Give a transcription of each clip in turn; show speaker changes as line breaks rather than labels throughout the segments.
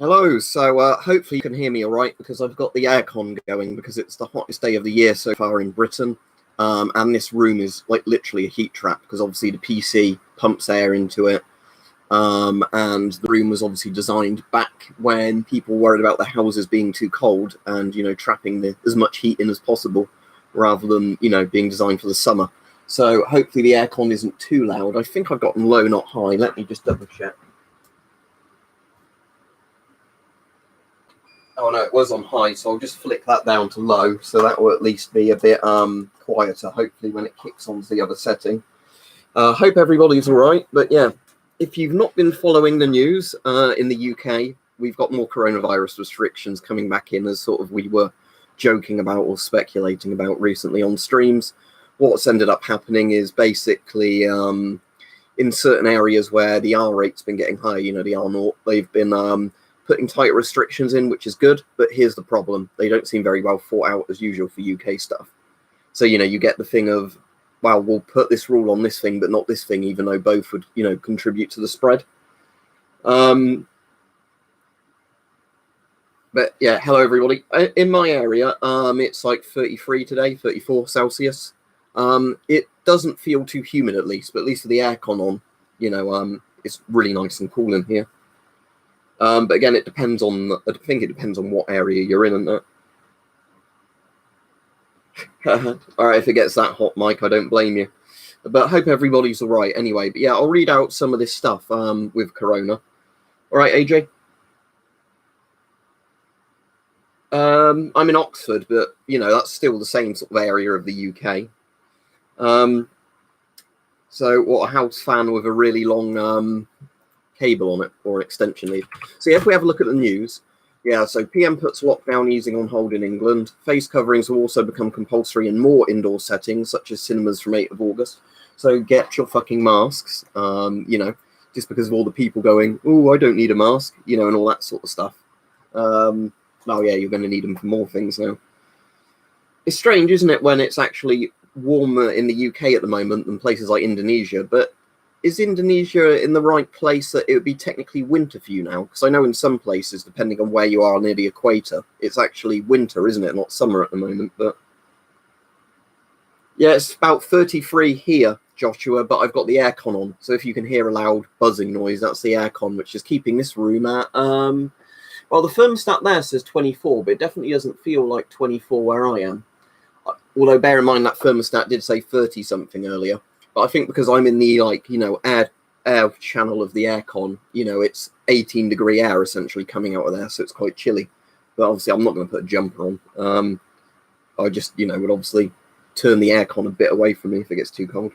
Hello, so hopefully you can hear me all right because I've got the aircon going because it's the hottest day of the year so far in Britain. And this room is like literally a heat trap because obviously the PC pumps air into it. And the room was obviously designed back when people worried about their houses being too cold and, trapping as much heat in as possible rather than, being designed for the summer. So hopefully the aircon isn't too loud. I think I've gotten low, not high. Let me just double check. Oh no, it was on high, so I'll just flick that down to low, so that will at least be a bit quieter, hopefully, when it kicks on to the other setting. Hope everybody's all right, but yeah, if you've not been following the news in the UK, we've got more coronavirus restrictions coming back in, as sort of we were joking about or speculating about recently on streams. What's ended up happening is basically in certain areas where the R rate's been getting higher, the R0, they've been putting tighter restrictions in, which is good, but here's the problem. They don't seem very well thought out as usual for UK stuff. So, you get the thing of, well, we'll put this rule on this thing, but not this thing, even though both would, contribute to the spread. But yeah, hello everybody. In my area, it's like 33 today, 34 Celsius. It doesn't feel too humid at least, but at least with the aircon on, it's really nice and cool in here. But again, I think it depends on what area you're in, isn't it? All right, if it gets that hot, Mike, I don't blame you. But I hope everybody's all right anyway. But yeah, I'll read out some of this stuff with Corona. All right, AJ? I'm in Oxford, but, that's still the same sort of area of the UK. So what, a house fan with a really long cable on it, or extension lead. So yeah, if we have a look at the news, yeah, so PM puts lockdown easing on hold in England. Face coverings will also become compulsory in more indoor settings, such as cinemas from 8th of August. So get your fucking masks, just because of all the people going, oh, I don't need a mask, and all that sort of stuff. Oh yeah, you're going to need them for more things now. It's strange, isn't it, when it's actually warmer in the UK at the moment than places like Indonesia, but is Indonesia in the right place that it would be technically winter for you now? Because I know in some places, depending on where you are near the equator, it's actually winter, isn't it? Not summer at the moment, but yeah, it's about 33 here, Joshua, but I've got the aircon on. So if you can hear a loud buzzing noise, that's the aircon, which is keeping this room at, well, the thermostat there says 24, but it definitely doesn't feel like 24 where I am. Although bear in mind that thermostat did say 30 something earlier. But I think because I'm in the, air channel of the aircon, it's 18-degree air essentially coming out of there, so it's quite chilly. But obviously I'm not going to put a jumper on. I just, would obviously turn the aircon a bit away from me if it gets too cold.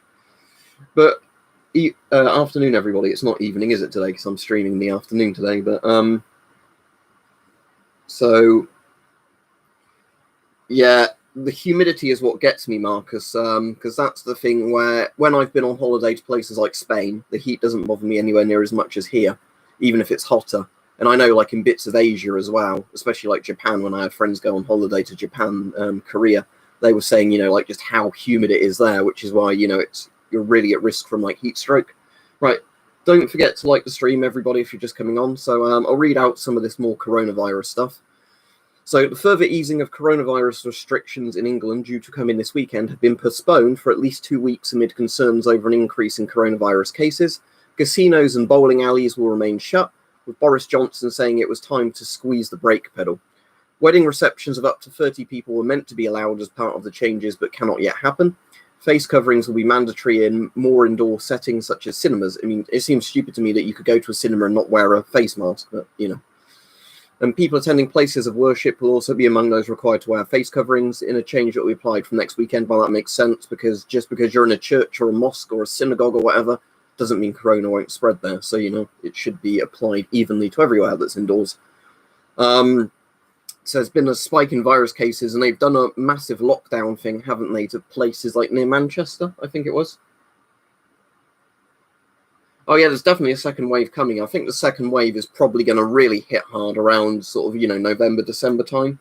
But afternoon, everybody. It's not evening, is it, today? Because I'm streaming in the afternoon today. But, so, yeah. The humidity is what gets me, Marcus, because that's the thing where when I've been on holiday to places like Spain, the heat doesn't bother me anywhere near as much as here, even if it's hotter. And I know, like, in bits of Asia as well, especially like Japan, when I had friends go on holiday to Japan, Korea, they were saying, just how humid it is there, which is why, you're really at risk from, heat stroke. Right. Don't forget to like the stream, everybody, if you're just coming on. So I'll read out some of this more coronavirus stuff. So the further easing of coronavirus restrictions in England due to come in this weekend have been postponed for at least 2 weeks amid concerns over an increase in coronavirus cases. Casinos and bowling alleys will remain shut, with Boris Johnson saying it was time to squeeze the brake pedal. Wedding receptions of up to 30 people were meant to be allowed as part of the changes but cannot yet happen. Face coverings will be mandatory in more indoor settings such as cinemas. I mean, it seems stupid to me that you could go to a cinema and not wear a face mask, but, And people attending places of worship will also be among those required to wear face coverings in a change that will be applied from next weekend. Well, that makes sense because just because you're in a church or a mosque or a synagogue or whatever doesn't mean corona won't spread there. So, it should be applied evenly to everywhere that's indoors. So there's been a spike in virus cases and they've done a massive lockdown thing, haven't they, to places like near Manchester, I think it was. Oh, yeah, there's definitely a second wave coming. I think the second wave is probably going to really hit hard around sort of, November, December time.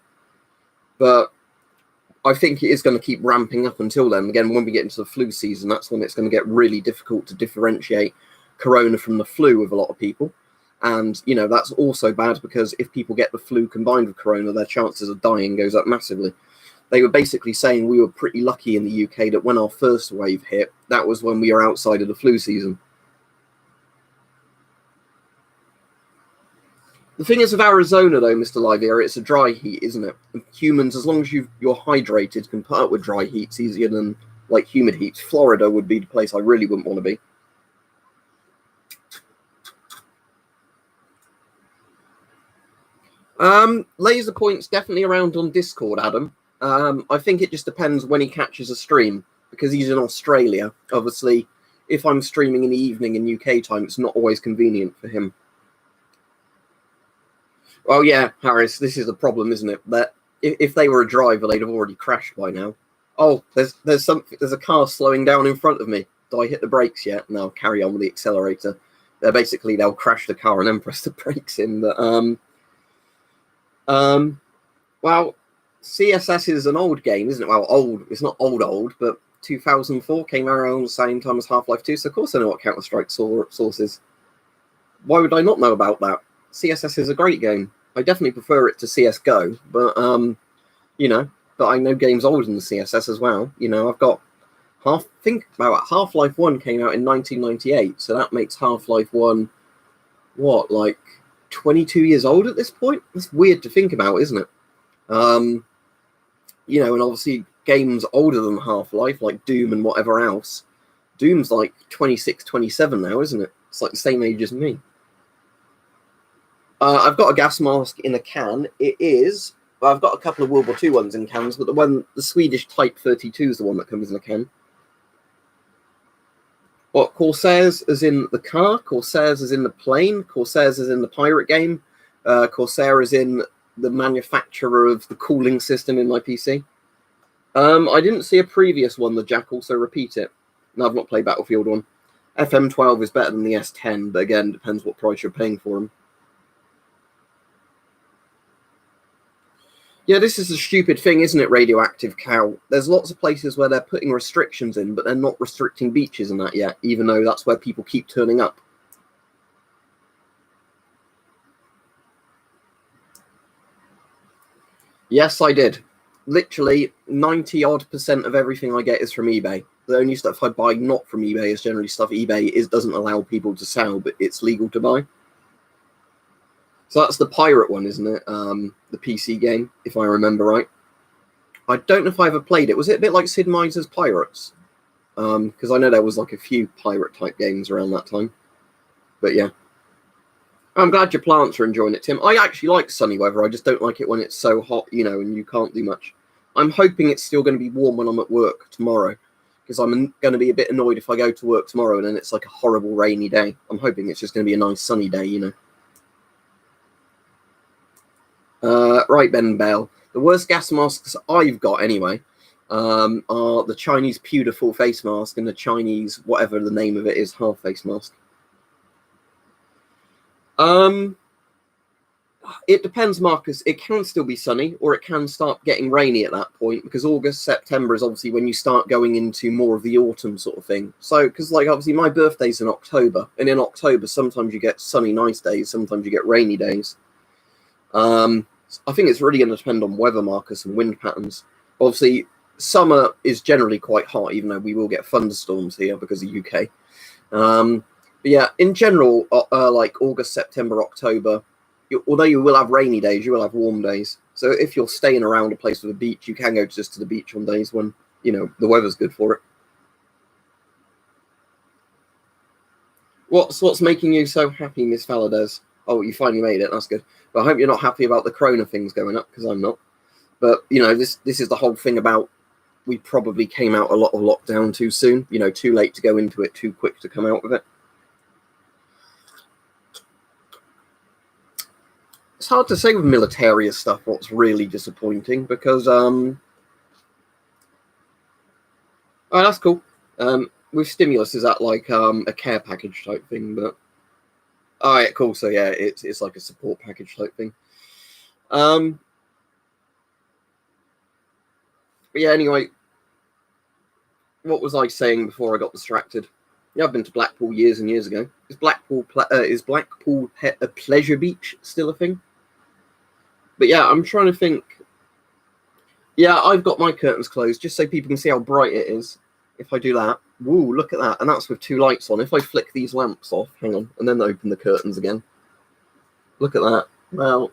But I think it is going to keep ramping up until then. Again, when we get into the flu season, that's when it's going to get really difficult to differentiate corona from the flu with a lot of people. And, you know, that's also bad because if people get the flu combined with corona, their chances of dying goes up massively. They were basically saying we were pretty lucky in the UK that when our first wave hit, that was when we were outside of the flu season. The thing is with Arizona, though, Mr. Livier, it's a dry heat, isn't it? And humans, as long as you're hydrated, can put up with dry heats easier than, like, humid heats. Florida would be the place I really wouldn't want to be. Laser Point's definitely around on Discord, Adam. I think it just depends when he catches a stream, because he's in Australia. Obviously, if I'm streaming in the evening in UK time, it's not always convenient for him. Oh yeah, Harris, this is the problem, isn't it? That if they were a driver, they'd have already crashed by now. Oh, there's a car slowing down in front of me. Do I hit the brakes yet? No, I'll carry on with the accelerator. They'll crash the car and then press the brakes in. But well, CSS is an old game, isn't it? Well, old. It's not old, but 2004 came around the same time as Half-Life 2. So of course I know what Counter-Strike source is. Why would I not know about that? CSS is a great game. I definitely prefer it to CSGO, but you know, but I know games older than CSS as well. You know, I've got Half-Life 1 came out in 1998, so that makes Half-Life 1 what, like 22 years old at this point? That's weird to think about, isn't it? You know, and obviously games older than Half-Life, like Doom and whatever else. Doom's like 26, 27 now, isn't it? It's like the same age as me. I've got a gas mask in a can. It is. Well, I've got a couple of World War II ones in cans, but the Swedish Type 32 is the one that comes in a can. What, Corsairs is in the car? Corsairs is in the plane? Corsairs is in the pirate game? Corsair is in the manufacturer of the cooling system in my PC. I didn't see a previous one, the Jackal, so repeat it. No, I've not played Battlefield 1. FM12 is better than the S10, but again, depends what price you're paying for them. Yeah, this is a stupid thing, isn't it, Radioactive Cow? There's lots of places where they're putting restrictions in, but they're not restricting beaches and that yet, even though that's where people keep turning up. Yes, I did. Literally 90-odd% of everything I get is from eBay. The only stuff I buy not from eBay is generally stuff eBay doesn't allow people to sell, but it's legal to buy. So that's the pirate one, isn't it? The PC game, if I remember right. I don't know if I ever played it. Was it a bit like Sid Meier's Pirates? Because I know there was like a few pirate-type games around that time. But yeah. I'm glad your plants are enjoying it, Tim. I actually like sunny weather. I just don't like it when it's so hot, you know, and you can't do much. I'm hoping it's still going to be warm when I'm at work tomorrow. Because I'm going to be a bit annoyed if I go to work tomorrow and then it's like a horrible rainy day. I'm hoping it's just going to be a nice sunny day, you know. Right, Ben Bell. The worst gas masks I've got, anyway, are the Chinese pewter full face mask and the Chinese, whatever the name of it is, half face mask. It depends, Marcus. It can still be sunny, or it can start getting rainy at that point, because August, September is obviously when you start going into more of the autumn sort of thing. So, because like obviously my birthday's in October, and in October sometimes you get sunny, nice days, sometimes you get rainy days. I think it's really going to depend on weather, Marcus, and wind patterns. Obviously, summer is generally quite hot, even though we will get thunderstorms here because of UK. But yeah, in general, like August, September, October, although you will have rainy days, you will have warm days. So if you're staying around a place with a beach, you can go just to the beach on days when, you know, the weather's good for it. What's making you so happy, Miss Valadez? Oh, you finally made it. That's good. But I hope you're not happy about the corona things going up, because I'm not. But, you know, this is the whole thing about we probably came out a lot of lockdown too soon. You know, too late to go into it, too quick to come out of it. It's hard to say with military stuff what's really disappointing, because oh, that's cool. With stimulus, is that like a care package type thing? But all right, cool. So yeah, it's like a support package type thing. But yeah, anyway, what was I saying before I got distracted? Yeah, I've been to Blackpool years and years ago. Is Blackpool a pleasure beach still a thing? But yeah, I'm trying to think. Yeah, I've got my curtains closed just so people can see how bright it is. If I do that, woo, look at that. And that's with 2 lights on. If I flick these lamps off, hang on, and then open the curtains again. Look at that. Well,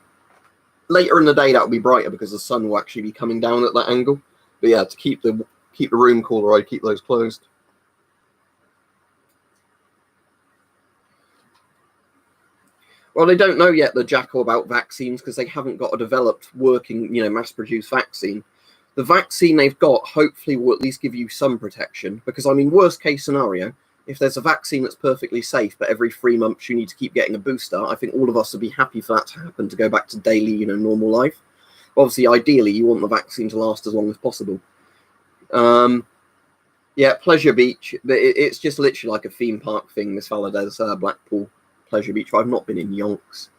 later in the day that'll be brighter because the sun will actually be coming down at that angle. But yeah, to keep the room cooler, I'd keep those closed. Well, they don't know yet, the jackal, about vaccines because they haven't got a developed, working, mass-produced vaccine. The vaccine they've got hopefully will at least give you some protection because, I mean, worst case scenario, if there's a vaccine that's perfectly safe, but every 3 months you need to keep getting a booster, I think all of us would be happy for that to happen, to go back to daily, normal life. Obviously, ideally, you want the vaccine to last as long as possible. Yeah, Pleasure Beach, but it's just literally like a theme park thing, Miss Valadez, Blackpool Pleasure Beach. I've not been in Yonks.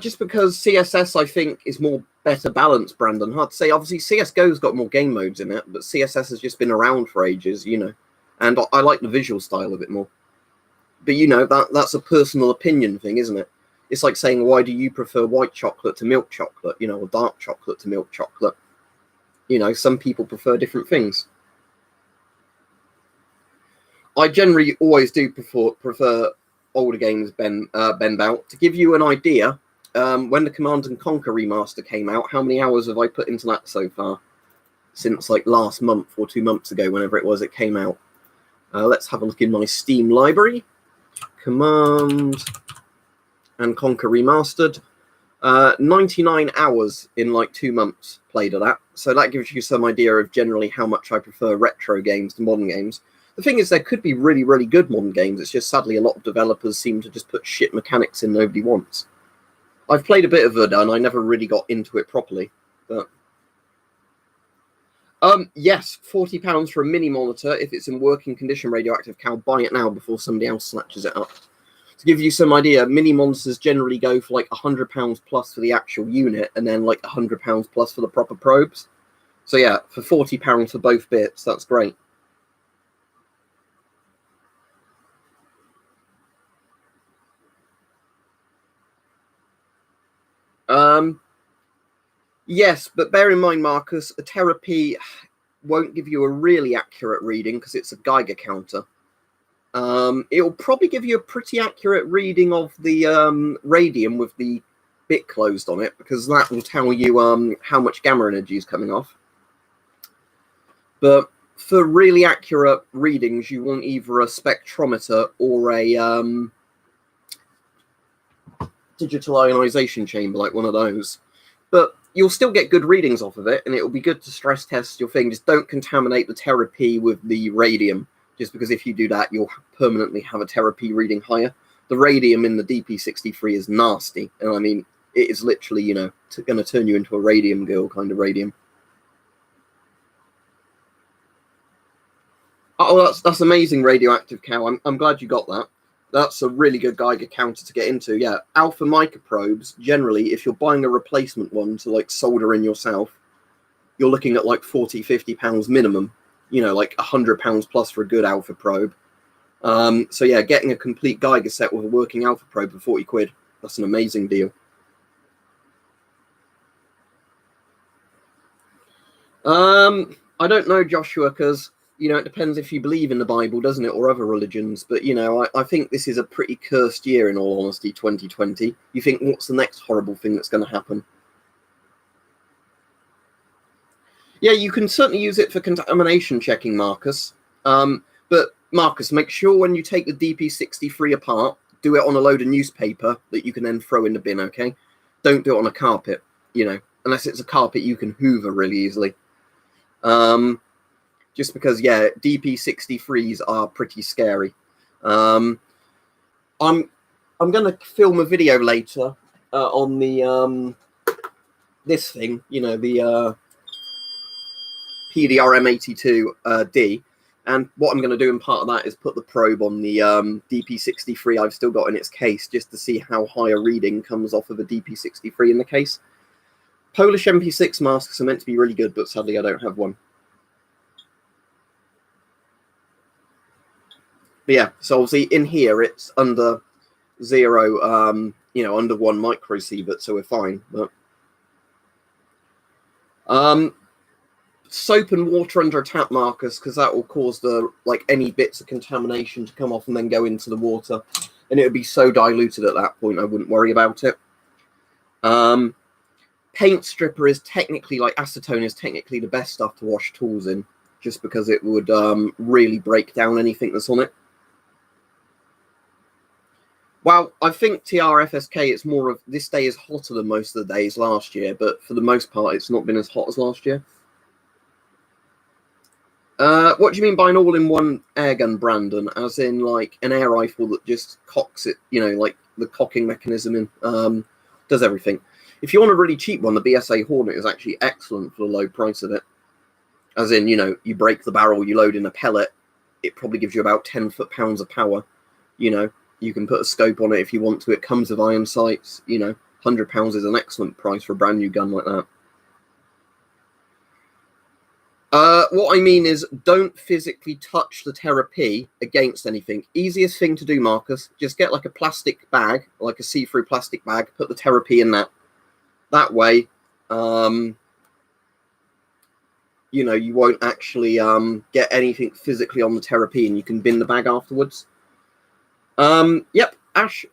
Just because CSS, I think, is better balanced, Brandon. Hard to say. Obviously, CSGO's got more game modes in it, but CSS has just been around for ages, and I like the visual style of it more. But, that's a personal opinion thing, isn't it? It's like saying, why do you prefer white chocolate to milk chocolate, or dark chocolate to milk chocolate? Some people prefer different things. I generally always do prefer older games, Ben Bout. To give you an idea, when the Command & Conquer remaster came out, how many hours have I put into that so far? Since like last month or 2 months ago, whenever it was it came out. Let's have a look in my Steam library. Command & Conquer Remastered. 99 hours in like 2 months played of that. So that gives you some idea of generally how much I prefer retro games to modern games. The thing is, there could be really, really good modern games. It's just sadly a lot of developers seem to just put shit mechanics in nobody wants. I've played a bit of Verda and I never really got into it properly. But yes, £40 for a mini monitor. If it's in working condition, Radioactive Cow, buy it now before somebody else snatches it up. To give you some idea, mini monitors generally go for like £100 plus for the actual unit and then like £100 plus for the proper probes. So yeah, for £40 for both bits, that's great. Yes, but bear in mind, Marcus, a therapy won't give you a really accurate reading because it's a Geiger counter. It will probably give you a pretty accurate reading of the radium with the bit closed on it, because that will tell you how much gamma energy is coming off. But for really accurate readings, you want either a spectrometer or a digital ionization chamber, like one of those. But you'll still get good readings off of it, and it will be good to stress test your thing. Just don't contaminate the therapy with the radium, just because if you do that, you'll permanently have a therapy reading higher. The radium in the DP63 is nasty, and I mean, it is literally, going to turn you into a radium girl kind of radium. Oh, that's amazing, Radioactive Cow. I'm glad you got that. That's a really good Geiger counter to get into. Yeah, alpha mica probes, generally, if you're buying a replacement one to like solder in yourself, you're looking at like £40-50 minimum. Like £100 plus for a good alpha probe. So yeah, getting a complete Geiger set with a working alpha probe for 40 quid, that's an amazing deal. I don't know, Joshua, because it depends if you believe in the Bible, doesn't it, or other religions. But I think this is a pretty cursed year, in all honesty, 2020. You think, what's the next horrible thing that's going to happen? Yeah, you can certainly use it for contamination checking, Marcus. But Marcus, make sure when you take the DP63 apart, do it on a load of newspaper that you can then throw in the bin, okay? Don't do it on a carpet, unless it's a carpet you can hoover really easily. Just because, yeah, DP63s are pretty scary. I'm going to film a video later on the this thing, the PDRM82D, and what I'm going to do in part of that is put the probe on the DP63 I've still got in its case, just to see how high a reading comes off of a DP63 in the case. Polish MP6 masks are meant to be really good, but sadly I don't have one. But yeah, so obviously in here it's under 0, under 1 microsievert, so we're fine. But soap and water under a tap, Marcus, because that will cause any bits of contamination to come off and then go into the water, and it would be so diluted at that point I wouldn't worry about it. Paint stripper is technically, acetone is technically the best stuff to wash tools in, just because it would really break down anything that's on it. Well, I think TRFSK, it's more of, this day is hotter than most of the days last year, but for the most part, it's not been as hot as last year. What do you mean by an all-in-one airgun, Brandon? As in, an air rifle that just cocks it, the cocking mechanism does everything. If you want a really cheap one, the Bsa Hornet is actually excellent for the low price of it. As in, you break the barrel, you load in a pellet, it probably gives you about 10 foot-pounds of power. You can put a scope on it if you want to. It comes with iron sights. £100 is an excellent price for a brand new gun like that. What I mean is, don't physically touch the Terra P against anything. Easiest thing to do, Marcus, just get a plastic bag, a see-through plastic bag, put the Terra P in that. That way, you won't actually get anything physically on the Terra P, and you can bin the bag afterwards. Yep, Ash,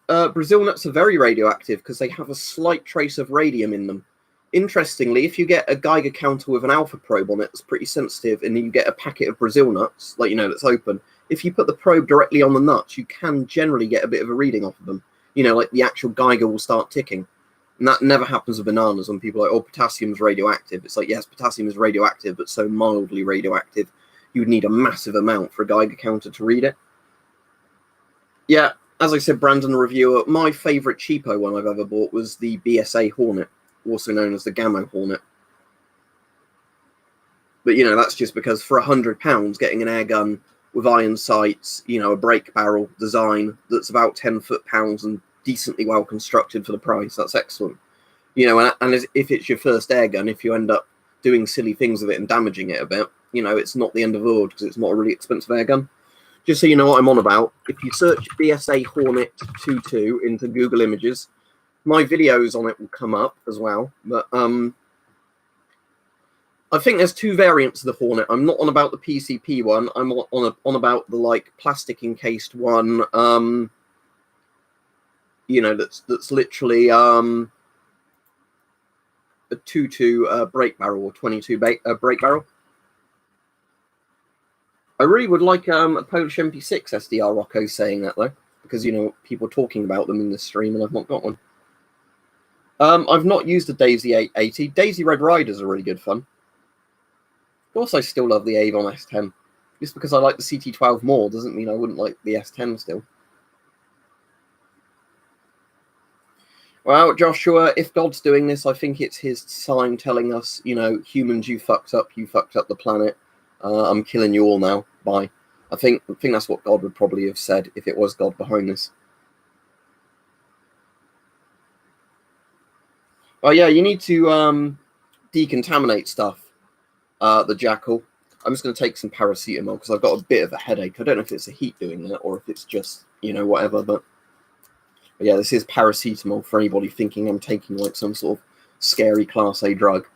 Brazil nuts are very radioactive because they have a slight trace of radium in them. Interestingly, if you get a Geiger counter with an alpha probe on it that's pretty sensitive, and you get a packet of Brazil nuts, that's open, if you put the probe directly on the nuts, you can generally get a bit of a reading off of them. The actual Geiger will start ticking. And that never happens with bananas when people are like, oh, potassium's radioactive. It's like, yes, potassium is radioactive, but so mildly radioactive, you would need a massive amount for a Geiger counter to read it. Yeah, as I said, Brandon, the reviewer, my favourite cheapo one I've ever bought was the Bsa Hornet, also known as the Gamma Hornet. But, that's just because for £100, getting an air gun with iron sights, a break barrel design that's about 10 foot-pounds and decently well constructed for the price, that's excellent. And if it's your first air gun, if you end up doing silly things with it and damaging it a bit, it's not the end of the world because it's not a really expensive air gun. Just so you know what I'm on about, if you search Bsa Hornet 22 into Google Images, my videos on it will come up as well. But I think there's two variants of the Hornet. I'm not on about the PCP one. I'm on about the plastic encased one. That's literally a 2.2 brake barrel or 22 brake barrel. I really would like a Polish MP6 SDR Rocco saying that though, because people are talking about them in the stream and I've not got one. I've not used the Daisy 880. Daisy Red Riders are really good fun. Of course, I still love the Avon S10. Just because I like the CT12 more doesn't mean I wouldn't like the S10 still. Well, Joshua, if God's doing this, I think it's his sign telling us, humans, you fucked up the planet. I'm killing you all now. Bye. I think that's what God would probably have said if it was God behind this. Oh yeah, you need to decontaminate stuff. The Jackal. I'm just going to take some paracetamol because I've got a bit of a headache. I don't know if it's the heat doing that or if it's just whatever. But yeah, this is paracetamol for anybody thinking I'm taking some sort of scary Class A drug.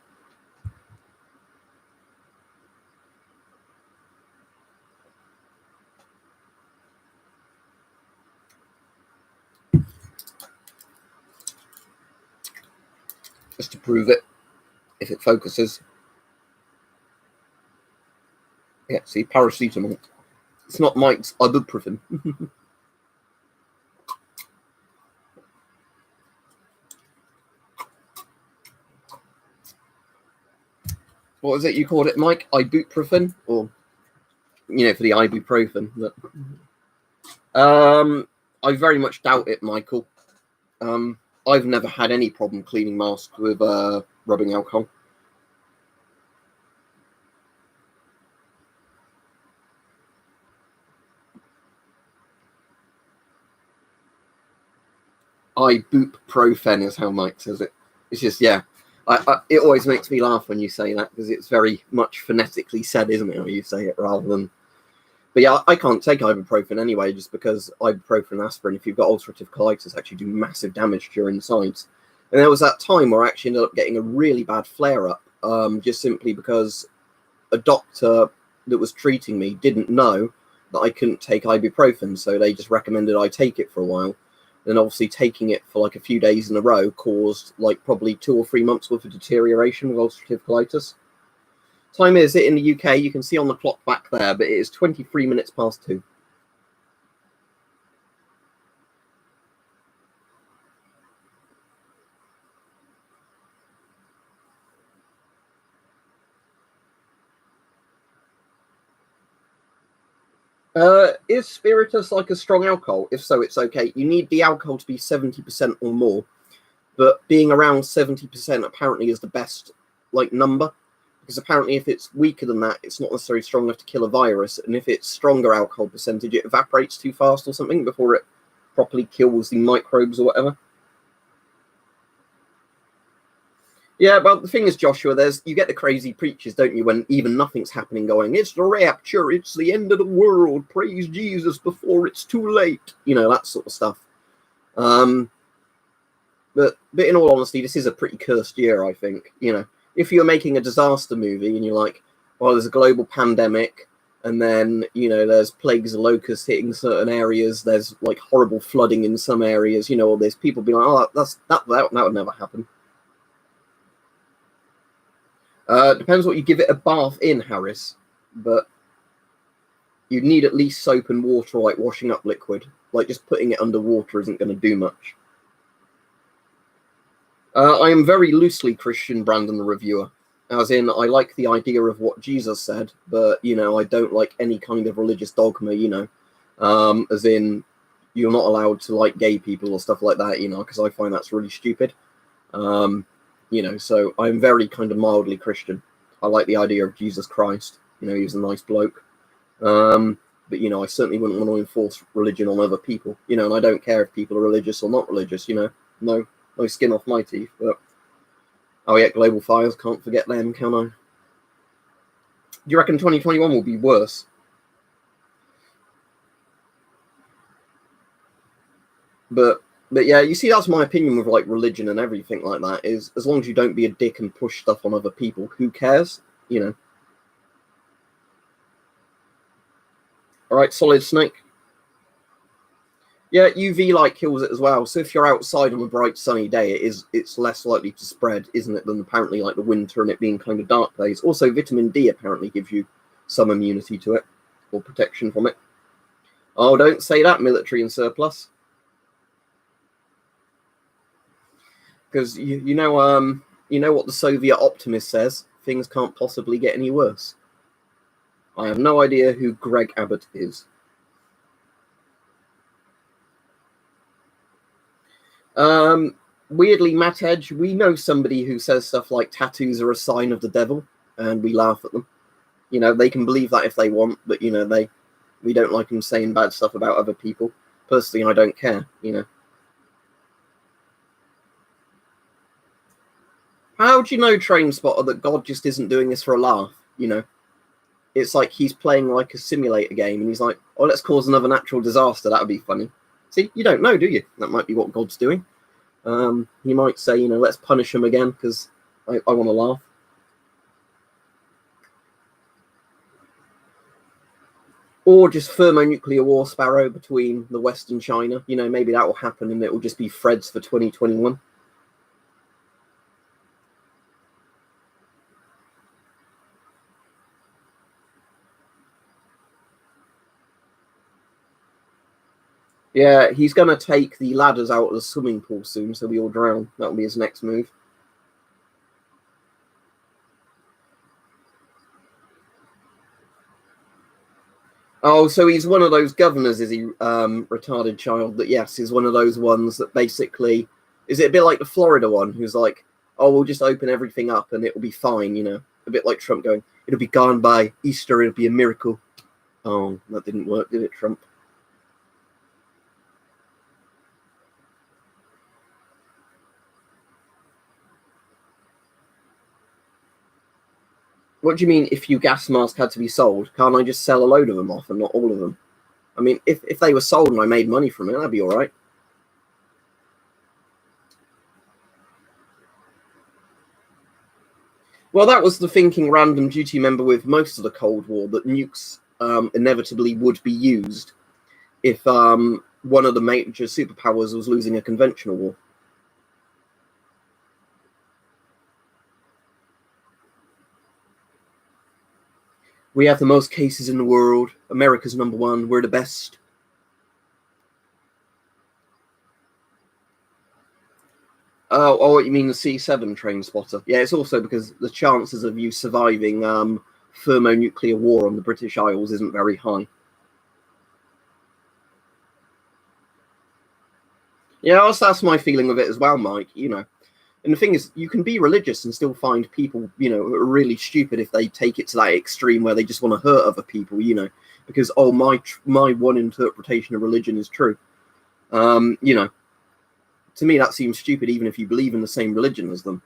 Just to prove it, if it focuses. Yeah, see, paracetamol. It's not Mike's ibuprofen. What was it you called it, Mike? Ibuprofen? Or, for the ibuprofen. But, I very much doubt it, Michael. I've never had any problem cleaning masks with rubbing alcohol. Ibuprofen is how Mike says it. It's just, yeah. It always makes me laugh when you say that, because it's very much phonetically said, isn't it, how you say it, rather than... But yeah, I can't take ibuprofen anyway, just because ibuprofen and aspirin, if you've got ulcerative colitis, actually do massive damage to your insides. And there was that time where I actually ended up getting a really bad flare-up, just simply because a doctor that was treating me didn't know that I couldn't take ibuprofen, so they just recommended I take it for a while. And obviously taking it for like a few days in a row caused like probably 2 or 3 months worth of deterioration with ulcerative colitis. Time is it in the UK, you can see on the clock back there, but it is 23 minutes past 2. Is spiritus like a strong alcohol? If so, it's okay. You need the alcohol to be 70% or more, but being around 70% apparently is the best like number, because apparently if it's weaker than that, it's not necessarily strong enough to kill a virus, and if it's stronger alcohol percentage, it evaporates too fast or something before it properly kills the microbes or whatever. Yeah, but the thing is, Joshua, you get the crazy preachers, don't you, when even nothing's happening, going, it's the rapture, it's the end of the world, praise Jesus before it's too late, you know, that sort of stuff. But in all honesty, this is a pretty cursed year, I think. You know, if you're making a disaster movie and you're like, well, there's a global pandemic, and then, you know, there's plagues of locusts hitting certain areas, there's like horrible flooding in some areas, you know, or there's people being like, oh, that would never happen. Depends what you give it a bath in, Harris, but you need at least soap and water, like washing up liquid. Like just putting it under water isn't going to do much. I am very loosely Christian, Brandon the reviewer. As in, I like the idea of what Jesus said, but, you know, I don't like any kind of religious dogma, you know. As in, you're not allowed to like gay people or stuff like that, you know, because I find that's really stupid. You know, so I'm very kind of mildly Christian. I like the idea of Jesus Christ. You know, he was a nice bloke. But, you know, I certainly wouldn't want to enforce religion on other people. You know, and I don't care if people are religious or not religious, you know. No skin off my teeth. But, oh yeah, global fires, can't forget them, can I? Do you reckon 2021 will be worse? But yeah, you see, that's my opinion with like religion and everything like that, is as long as you don't be a dick and push stuff on other people, who cares? You know. All right, Solid Snake. Yeah, UV light kills it as well. So if you're outside on a bright sunny day, it's less likely to spread, isn't it, than apparently like the winter and it being kind of dark days. Also, vitamin D apparently gives you some immunity to it, or protection from it. Oh, don't say that, military and surplus. Because you know what the Soviet optimist says, things can't possibly get any worse. I have no idea who Greg Abbott is. Weirdly, Matt Edge, we know somebody who says stuff like tattoos are a sign of the devil, and we laugh at them. You know, they can believe that if they want, but, you know, we don't like them saying bad stuff about other people. Personally, I don't care, you know. How do you know, Train Spotter, that God just isn't doing this for a laugh, you know? It's like he's playing like a simulator game, and he's like, oh, let's cause another natural disaster, that would be funny. See, you don't know, do you? That might be what God's doing. He might say, you know, let's punish him again, because I want to laugh. Or just thermonuclear war, Sparrow, between the West and China. You know, maybe that will happen, and it will just be Fred's for 2021. Yeah, he's going to take the ladders out of the swimming pool soon, so we all drown. That'll be his next move. Oh, so he's one of those governors, is he, retarded child? That, yes, he's one of those ones that basically... Is it a bit like the Florida one, who's like, oh, we'll just open everything up and it'll be fine, you know? A bit like Trump going, it'll be gone by Easter, it'll be a miracle. Oh, that didn't work, did it, Trump? What do you mean if your gas mask had to be sold? Can't I just sell a load of them off and not all of them? I mean, if they were sold and I made money from it, that'd be all right. Well, that was the thinking random duty member with most of the Cold War, that nukes inevitably would be used if one of the major superpowers was losing a conventional war. We have the most cases in the world. America's #1. We're the best. Oh, you mean the C7 train spotter? Yeah, it's also because the chances of you surviving thermonuclear war on the British Isles isn't very high. Yeah, that's my feeling of it as well, Mike. And the thing is, you can be religious and still find people, who are really stupid if they take it to that extreme where they just want to hurt other people, because, oh, my one interpretation of religion is true. To me, that seems stupid, even if you believe in the same religion as them.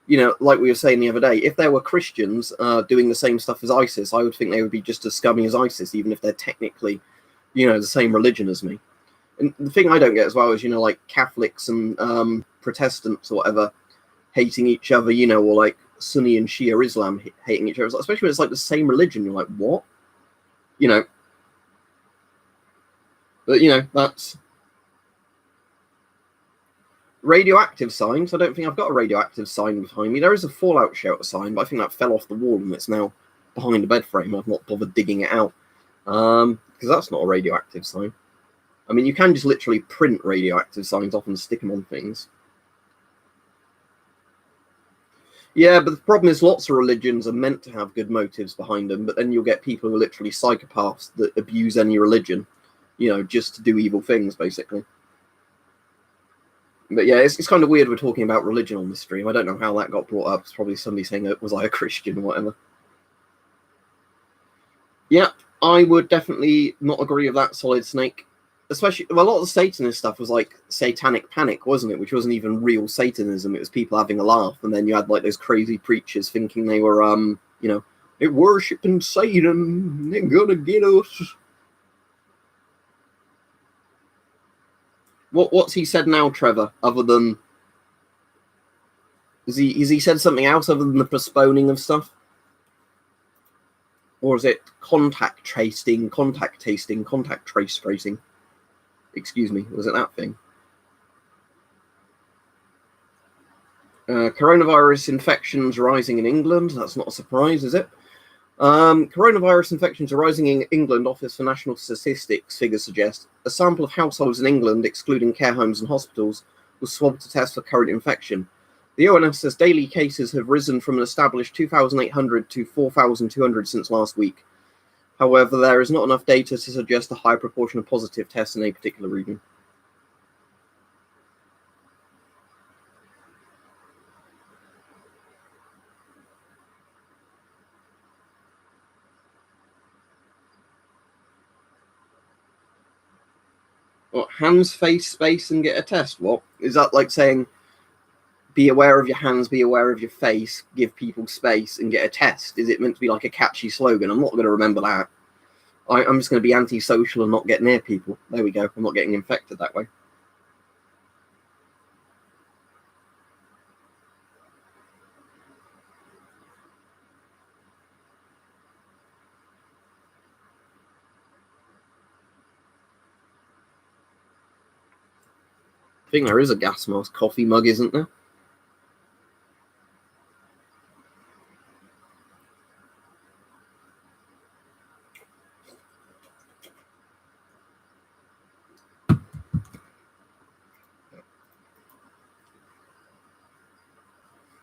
Like we were saying the other day, if there were Christians doing the same stuff as ISIS, I would think they would be just as scummy as ISIS, even if they're technically, the same religion as me. And the thing I don't get as well is, like Catholics and Protestants or whatever hating each other, or like Sunni and Shia Islam hating each other, especially when it's like the same religion. You're like, what? But, that's radioactive signs. I don't think I've got a radioactive sign behind me. There is a Fallout Shelter sign, but I think that fell off the wall and it's now behind the bed frame. I've not bothered digging it out because that's not a radioactive sign. I mean, you can just literally print radioactive signs off and stick them on things. Yeah, but the problem is lots of religions are meant to have good motives behind them, but then you'll get people who are literally psychopaths that abuse any religion, just to do evil things, basically. But yeah, it's kind of weird we're talking about religion on this stream. I don't know how that got brought up. It's probably somebody saying, was I a Christian or whatever. Yeah, I would definitely not agree with that, Solid Snake. Especially, a lot of the Satanist stuff was like satanic panic, wasn't it? Which wasn't even real Satanism. It was people having a laugh. And then you had like those crazy preachers thinking they were, they're worshipping Satan. They're gonna get us. What's he said now, Trevor? Other than has he said something else other than the postponing of stuff, or is it contact tracing? Excuse me, was it that thing? Coronavirus infections rising in England. That's not a surprise, is it? Coronavirus infections are rising in England. Office for National Statistics figures suggest a sample of households in England, excluding care homes and hospitals, was swabbed to test for current infection. The ONS says daily cases have risen from an established 2,800 to 4,200 since last week. However, there is not enough data to suggest a high proportion of positive tests in a particular region. What, hands, face, space, and get a test? What? Is that like saying, be aware of your hands, be aware of your face, give people space, and get a test? Is it meant to be like a catchy slogan? I'm not going to remember that. I'm just going to be antisocial and not get near people. There we go. I'm not getting infected that way. I think there is a gas mask coffee mug, isn't there?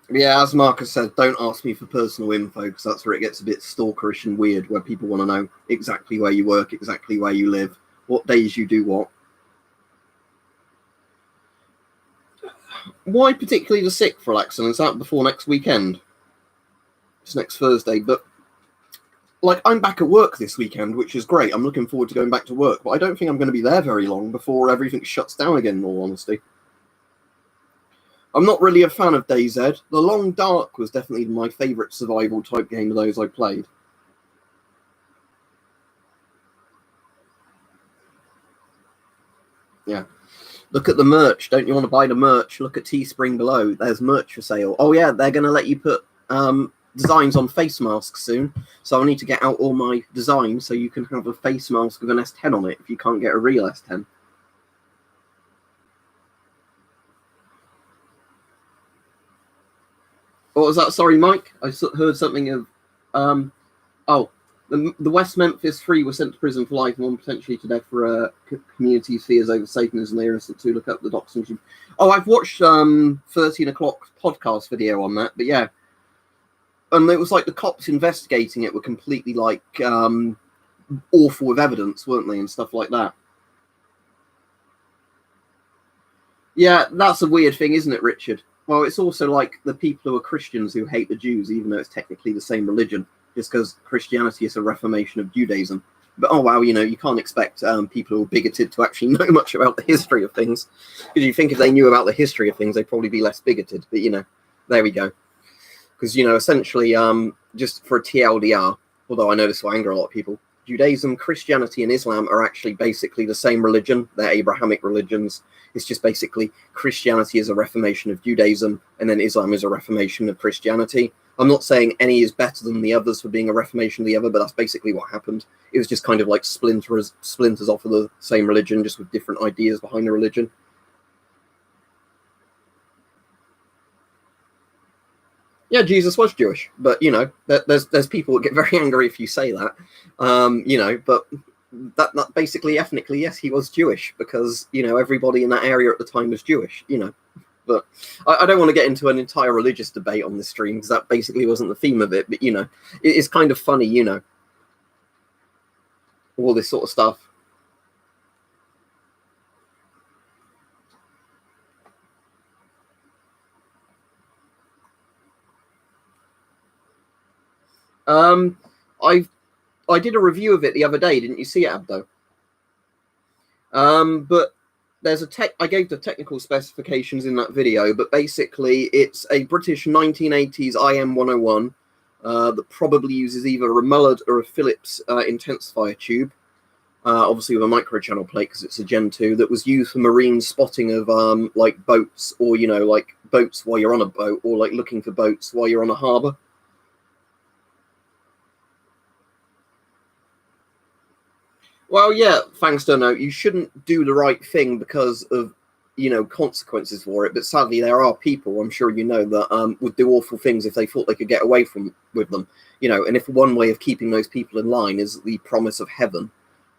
Yeah, as Marcus said, don't ask me for personal info because that's where it gets a bit stalkerish and weird, where people want to know exactly where you work, exactly where you live, what days you do what. Why particularly the 6th, Relaxon? Is that before next weekend? It's next Thursday, but like I'm back at work this weekend, which is great. I'm looking forward to going back to work, but I don't think I'm going to be there very long before everything shuts down again, in all honesty. I'm not really a fan of DayZ. The Long Dark was definitely my favourite survival type game of those I played. Yeah. Look at the merch. Don't you want to buy the merch? Look at Teespring below. There's merch for sale. Oh yeah, they're going to let you put designs on face masks soon. So I need to get out all my designs so you can have a face mask with an S10 on it if you can't get a real S10. What was that? Sorry, Mike. I heard something of... oh, the West Memphis Three were sent to prison for life and one potentially to death for community fears over Satanism. They're innocent to look up the docs. Oh, I've watched 13 o'clock podcast video on that, but yeah. And it was like the cops investigating it were completely like awful with evidence, weren't they, and stuff like that. Yeah, that's a weird thing, isn't it, Richard? Well, it's also like the people who are Christians who hate the Jews, even though it's technically the same religion, just because Christianity is a reformation of Judaism. But, oh, wow, you can't expect people who are bigoted to actually know much about the history of things. Because you think if they knew about the history of things, they'd probably be less bigoted. But, there we go. Because, essentially, just for a TLDR, although I know this will anger a lot of people, Judaism, Christianity, and Islam are actually basically the same religion. They're Abrahamic religions. It's just basically Christianity is a reformation of Judaism, and then Islam is a reformation of Christianity. I'm not saying any is better than the others for being a reformation of the other, but that's basically what happened. It was just kind of like splinters off of the same religion, just with different ideas behind the religion. Yeah, Jesus was Jewish, but there's people that get very angry if you say that, but that basically ethnically, yes, he was Jewish because everybody in that area at the time was Jewish, But I don't want to get into an entire religious debate on this stream because that basically wasn't the theme of it. But it's kind of funny, all this sort of stuff. I did a review of it the other day. Didn't you see it, Abdo? But there's I gave the technical specifications in that video, but basically it's a British 1980s IM 101 that probably uses either a Mullard or a Phillips intensifier tube, obviously with a microchannel plate because it's a Gen 2 that was used for marine spotting of like boats or like boats while you're on a boat or like looking for boats while you're on a harbour. Well, yeah, thanks, Dono. You shouldn't do the right thing because of, consequences for it. But sadly, there are people, I'm sure that would do awful things if they thought they could get away with them. And if one way of keeping those people in line is the promise of heaven,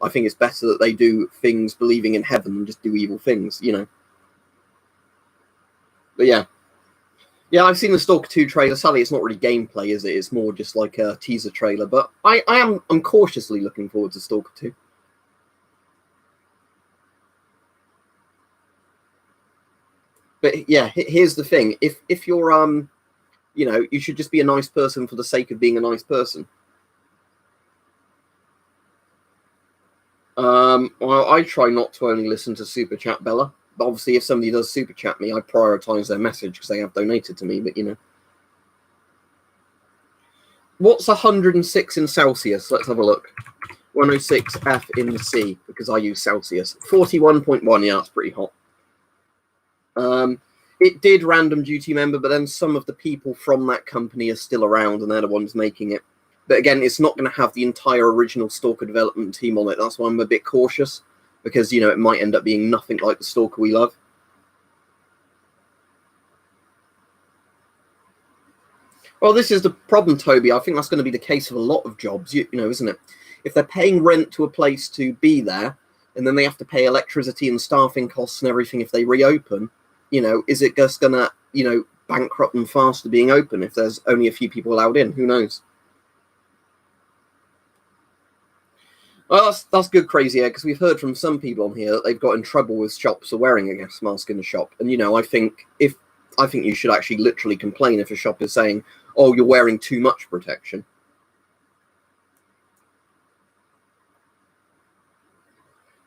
I think it's better that they do things believing in heaven than just do evil things, But yeah. Yeah, I've seen the Stalker 2 trailer. Sadly, it's not really gameplay, is it? It's more just like a teaser trailer. But I'm cautiously looking forward to Stalker 2. But yeah, here's the thing: if you're you should just be a nice person for the sake of being a nice person. Well, I try not to only listen to Super Chat Bella, but obviously, if somebody does Super Chat me, I prioritize their message because they have donated to me. But what's 106 in Celsius? Let's have a look. 106 F in the C because I use Celsius. 41.1. Yeah, that's pretty hot. It did random duty member, but then some of the people from that company are still around and they're the ones making it. But again, it's not going to have the entire original Stalker development team on it. That's why I'm a bit cautious because, it might end up being nothing like the Stalker we love. Well, this is the problem, Toby. I think that's going to be the case of a lot of jobs, isn't it? If they're paying rent to a place to be there and then they have to pay electricity and staffing costs and everything if they reopen, is it just going to, bankrupt them faster being open if there's only a few people allowed in? Who knows? Well, that's good, Crazy Egg, because we've heard from some people on here that they've got in trouble with shops for wearing a gas mask in the shop. And, I think you should actually literally complain if a shop is saying, oh, you're wearing too much protection.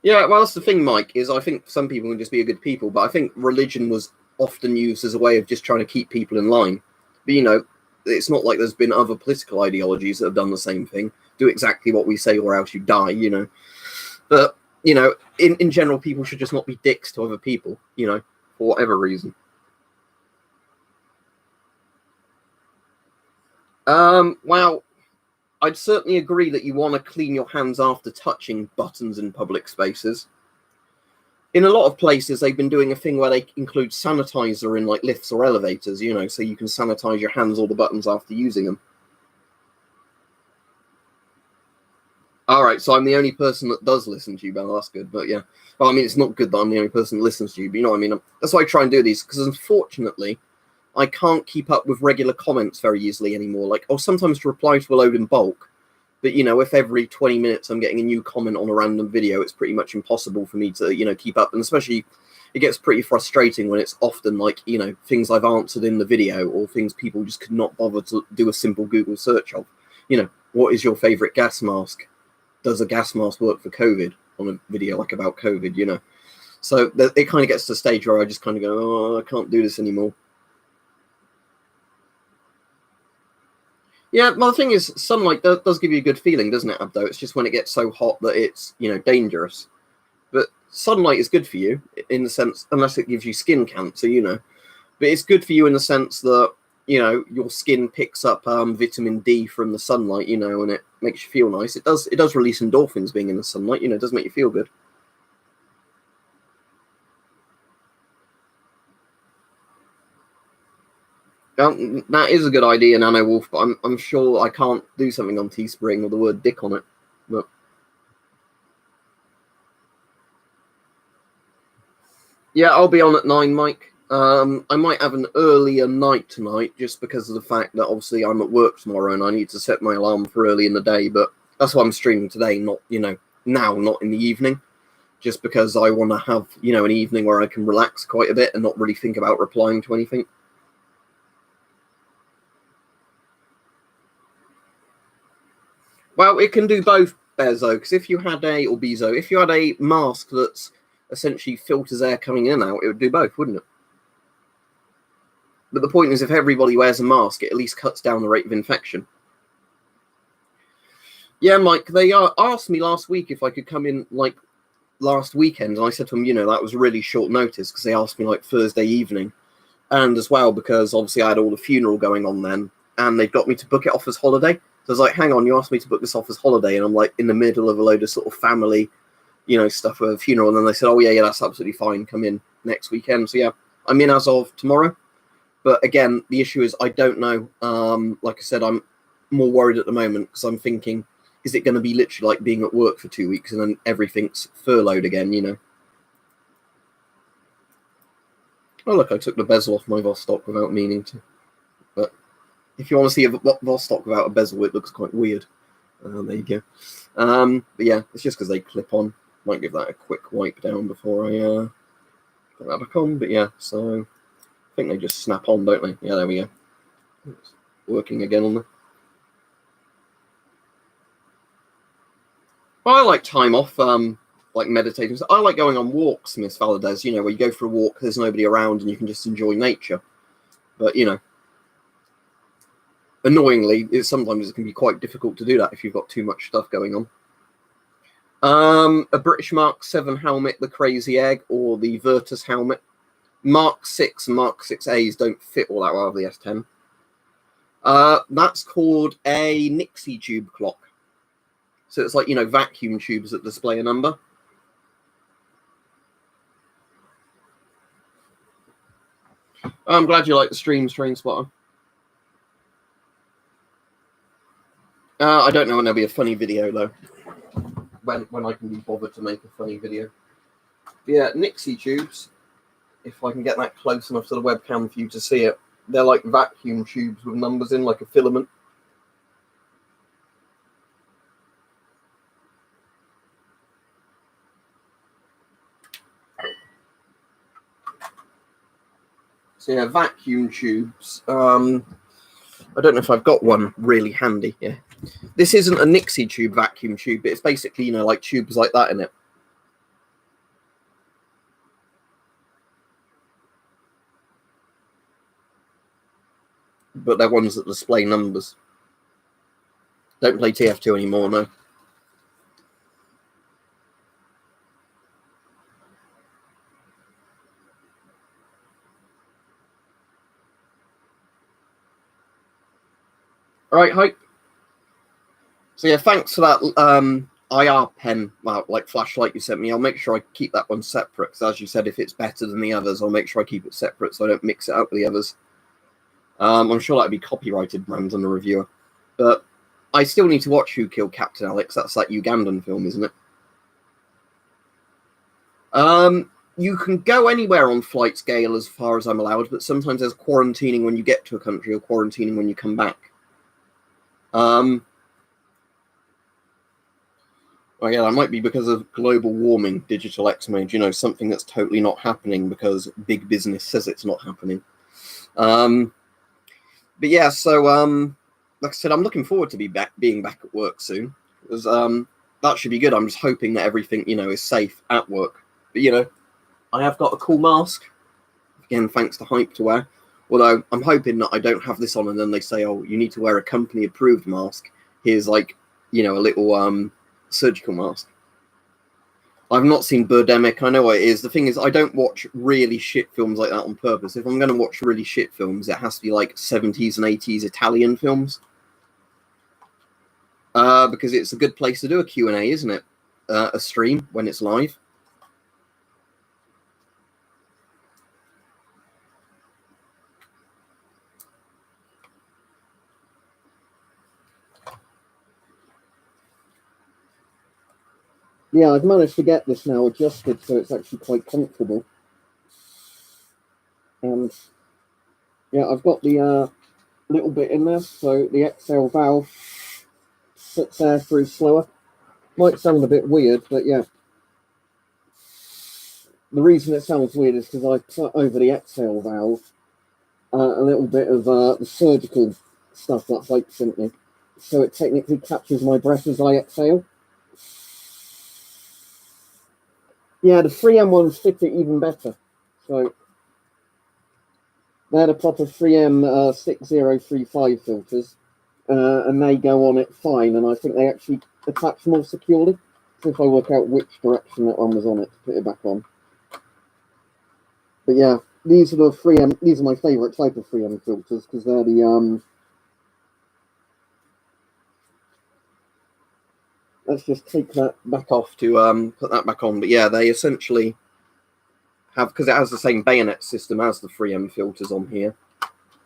Yeah, well, that's the thing, Mike, is I think some people can just be a good people, but I think religion was often used as a way of just trying to keep people in line. But, you know, it's not like there's been other political ideologies that have done the same thing. Do exactly what we say or else you die, you know. But, you know, in general, people should just not be dicks to other people, you know, for whatever reason. Well, I'd certainly agree that you want to clean your hands after touching buttons in public spaces. In a lot of places, they've been doing a thing where they include sanitizer in like lifts or elevators, you know, so you can sanitize your hands or the buttons after using them. All right, so I'm the only person that does listen to you, Bella. That's good, but yeah. Well, I mean, it's not good that I'm the only person that listens to you, but you know what I mean? That's why I try and do these, because unfortunately, I can't keep up with regular comments very easily anymore. Like, I'll sometimes reply to a load in bulk, but, you know, if every 20 minutes I'm getting a new comment on a random video, it's pretty much impossible for me to, you know, keep up. And especially, it gets pretty frustrating when it's often like, you know, things I've answered in the video or things people just could not bother to do a simple Google search of. You know, what is your favorite gas mask? Does a gas mask work for COVID? On a video like about COVID, you know. So it kind of gets to the stage where I just kind of go, oh, I can't do this anymore. Yeah, well, the thing is, sunlight does give you a good feeling, doesn't it, Abdo? It's just when it gets so hot that it's, you know, dangerous. But sunlight is good for you in the sense, unless it gives you skin cancer, you know. But it's good for you in the sense that, you know, your skin picks up vitamin D from the sunlight, you know, and it makes you feel nice. It does release endorphins being in the sunlight, you know, it does make you feel good. That is a good idea, Nano Wolf, but I'm sure I can't do something on Teespring with the word dick on it. But yeah, I'll be on at 9, Mike. I might have an earlier night tonight just because of the fact that obviously I'm at work tomorrow and I need to set my alarm for early in the day. But that's why I'm streaming today, not, you know, now, not in the evening. Just because I want to have, you know, an evening where I can relax quite a bit and not really think about replying to anything. Well, it can do both, Bezo, because if you had if you had a mask that's essentially filters air coming in and out, it would do both, wouldn't it? But the point is, if everybody wears a mask, it at least cuts down the rate of infection. Yeah, Mike, they asked me last week if I could come in, like, last weekend, and I said to them, you know, that was really short notice, because they asked me, like, Thursday evening. And as well, because obviously I had all the funeral going on then, and they got me to book it off as holiday. So I was like, hang on, you asked me to book this off as holiday, and I'm like in the middle of a load of sort of family, you know, stuff for a funeral. And then they said, oh, yeah, that's absolutely fine. Come in next weekend. So, yeah, I'm in as of tomorrow. But again, the issue is I don't know. Like I said, I'm more worried at the moment because I'm thinking, is it going to be literally like being at work for 2 weeks and then everything's furloughed again, you know? Oh, look, I took the bezel off my Vostok without meaning to. But if you want to see a Vostok without a bezel, it looks quite weird. There you go. But yeah, it's just because they clip on. Might give that a quick wipe down before I put that back on. But yeah, so I think they just snap on, don't they? Yeah, there we go. It's working again on there. Well, I like time off, like meditating. I like going on walks, Miss Valadez, you know, where you go for a walk, there's nobody around, and you can just enjoy nature. But, you know, annoyingly, sometimes it can be quite difficult to do that if you've got too much stuff going on. A British Mark 7 helmet, the Crazy Egg, or the Virtus helmet. Mark 6 and Mark 6As don't fit all that well with the S10. That's called a Nixie tube clock. So it's like, you know, vacuum tubes that display a number. I'm glad you like the streams, Train Spotter. I don't know when there'll be a funny video, though. When I can be bothered to make a funny video. But yeah, Nixie tubes, if I can get that close enough to the webcam for you to see it, they're like vacuum tubes with numbers in, like a filament. So yeah, vacuum tubes. I don't know if I've got one really handy. Yeah, this isn't a Nixie tube vacuum tube, but it's basically, you know, like tubes like that in it. but they're ones that display numbers. Don't play TF2 anymore, no. All right, Hype. So yeah, thanks for that IR pen, like flashlight you sent me. I'll make sure I keep that one separate, because as you said, if it's better than the others, I'll make sure I keep it separate so I don't mix it up with the others. I'm sure that'd be copyrighted brand on the reviewer. But I still need to watch Who Killed Captain Alex. That's that Ugandan film, isn't it? You can go anywhere on flight scale as far as I'm allowed, but sometimes there's quarantining when you get to a country or quarantining when you come back. Well, yeah, that might be because of global warming, digital X-Mage, you know, something that's totally not happening because big business says it's not happening. But yeah, so like I said, I'm looking forward to being back at work soon, because that should be good. I'm just hoping that everything, you know, is safe at work. But, you know, I have got a cool mask, again, thanks to Hype to wear. Although I'm hoping that I don't have this on and then they say, oh, you need to wear a company-approved mask. Here's, like, you know, a little surgical mask. I've not seen Birdemic. I know what it is. The thing is, I don't watch really shit films like that on purpose. If I'm going to watch really shit films, it has to be like 70s and 80s Italian films. Because it's a good place to do a Q&A, isn't it? A stream when it's live. Yeah, I've managed to get this now adjusted so it's actually quite comfortable. And yeah, I've got the little bit in there, so the exhale valve puts air through slower. Might sound a bit weird, but yeah. The reason it sounds weird is because I put over the exhale valve a little bit of the surgical stuff that Hype sent me. So it technically captures my breath as I exhale. Yeah, the 3M ones fit it even better. So they're the proper 3M 6035 filters, and they go on it fine, and I think they actually attach more securely. So if I work out which direction that one was on it to put it back on. But yeah, these are the 3M, these are my favourite type of 3M filters, because they're the let's just take that back off to put that back on. But yeah, they essentially have, because it has the same bayonet system as the 3M filters on here,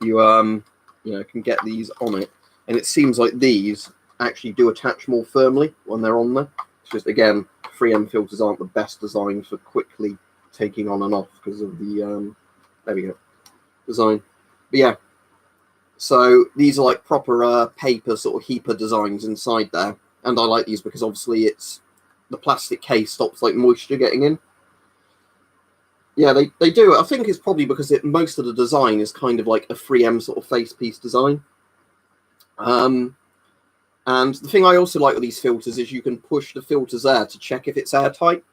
you know, can get these on it, and it seems like these actually do attach more firmly when they're on there. It's just, again, 3M filters aren't the best designed for quickly taking on and off because of the there we go, design. But yeah, so these are like proper paper sort of heaper designs inside there. And I like these because obviously it's the plastic case stops like moisture getting in. Yeah, they do. I think it's probably because most of the design is kind of like a 3M sort of face piece design. And the thing I also like with these filters is you can push the filters there to check if it's airtight.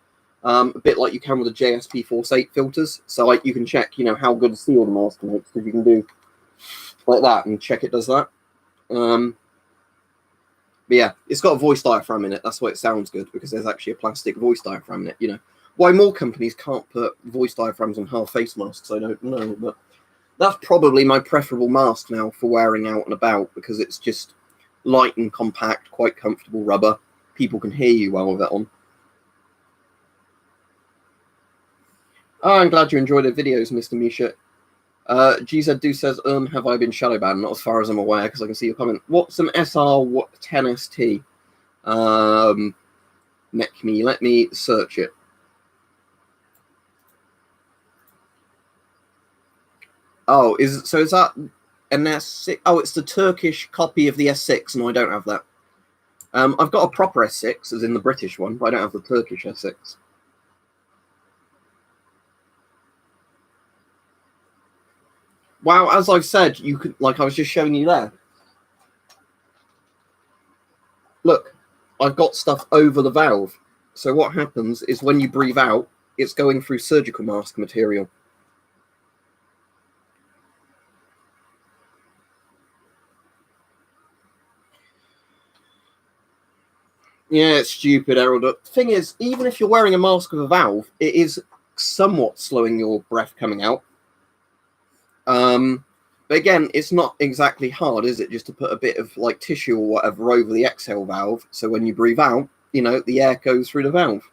A bit like you can with the JSP Force 8 filters. So like you can check, you know, how good a seal the mask makes, because you can do like that and check it does that. But yeah, it's got a voice diaphragm in it. That's why it sounds good, because there's actually a plastic voice diaphragm in it. You know, why more companies can't put voice diaphragms on half face masks, I don't know. But that's probably my preferable mask now for wearing out and about, because it's just light and compact, quite comfortable rubber. People can hear you well with that on. Oh, I'm glad you enjoyed the videos, Mr. Misha. GZ says, have I been shadow banned? Not as far as I'm aware, because I can see your comment. What's an SR10ST? Let me search it. Oh, is that an S6? Oh, it's the Turkish copy of the S6. No, I don't have that. I've got a proper S6, as in the British one, but I don't have the Turkish S6. Wow, as I've said, you could, like I was just showing you there. Look, I've got stuff over the valve. So what happens is when you breathe out, it's going through surgical mask material. Yeah, it's stupid, Errol. The thing is, even if you're wearing a mask with a valve, it is somewhat slowing your breath coming out. But again, it's not exactly hard, is it? Just to put a bit of like tissue or whatever over the exhale valve, so when you breathe out, you know, the air goes through the valve.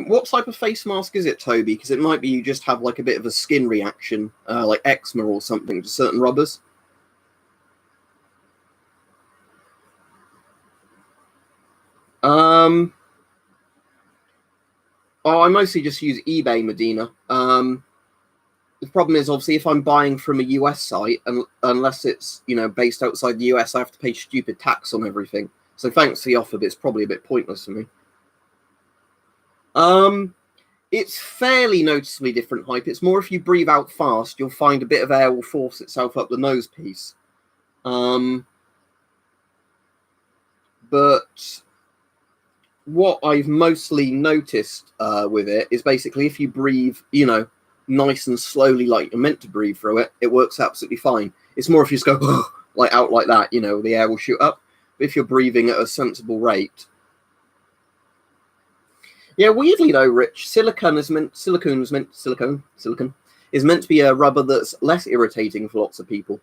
What type of face mask is it, Toby? Because it might be you just have like a bit of a skin reaction, like eczema or something to certain rubbers. Oh, I mostly just use eBay, Medina. The problem is, obviously, if I'm buying from a US site, and unless it's, you know, based outside the US, I have to pay stupid tax on everything. So thanks for the offer, but it's probably a bit pointless for me. It's fairly noticeably different hype. It's more if you breathe out fast, you'll find a bit of air will force itself up the nose piece. But what I've mostly noticed with it is basically if you breathe, you know, nice and slowly like you're meant to breathe through it, it works absolutely fine. It's more if you just go like out like that, you know, the air will shoot up. But if you're breathing at a sensible rate. Yeah, weirdly though, Rich, silicone is meant to be a rubber that's less irritating for lots of people.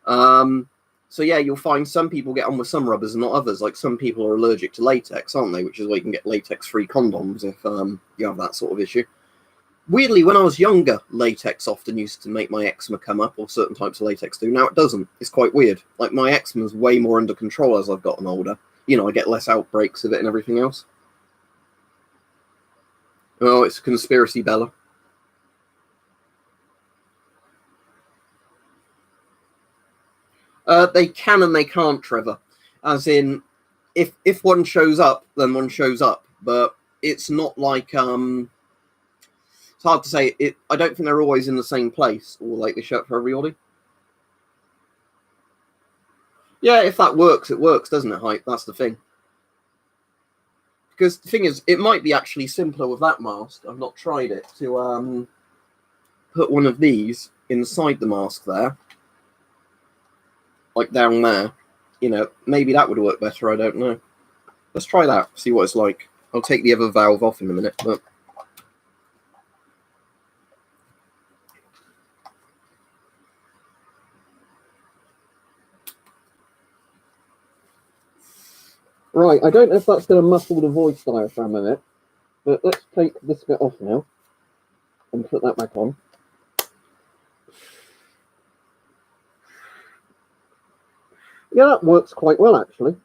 So yeah, you'll find some people get on with some rubbers and not others. Like some people are allergic to latex, aren't they? Which is why you can get latex-free condoms if you have that sort of issue. Weirdly, when I was younger, latex often used to make my eczema come up, or certain types of latex do. Now it doesn't. It's quite weird. Like my eczema is way more under control as I've gotten older. You know, I get less outbreaks of it and everything else. Oh, it's a conspiracy, Bella. They can and they can't, Trevor. As in, if one shows up, then one shows up. But it's not like it's hard to say. I don't think they're always in the same place, or like they show up for everybody. Yeah, if that works, it works, doesn't it, Hype? That's the thing. Because the thing is, it might be actually simpler with that mask. I've not tried it to put one of these inside the mask there, like down there. You know, maybe that would work better. I don't know. Let's try that. See what it's like. I'll take the other valve off in a minute. But right, I don't know if that's going to muffle the voice diaphragm of it, but let's take this bit off now and put that back on. Yeah, that works quite well, actually. You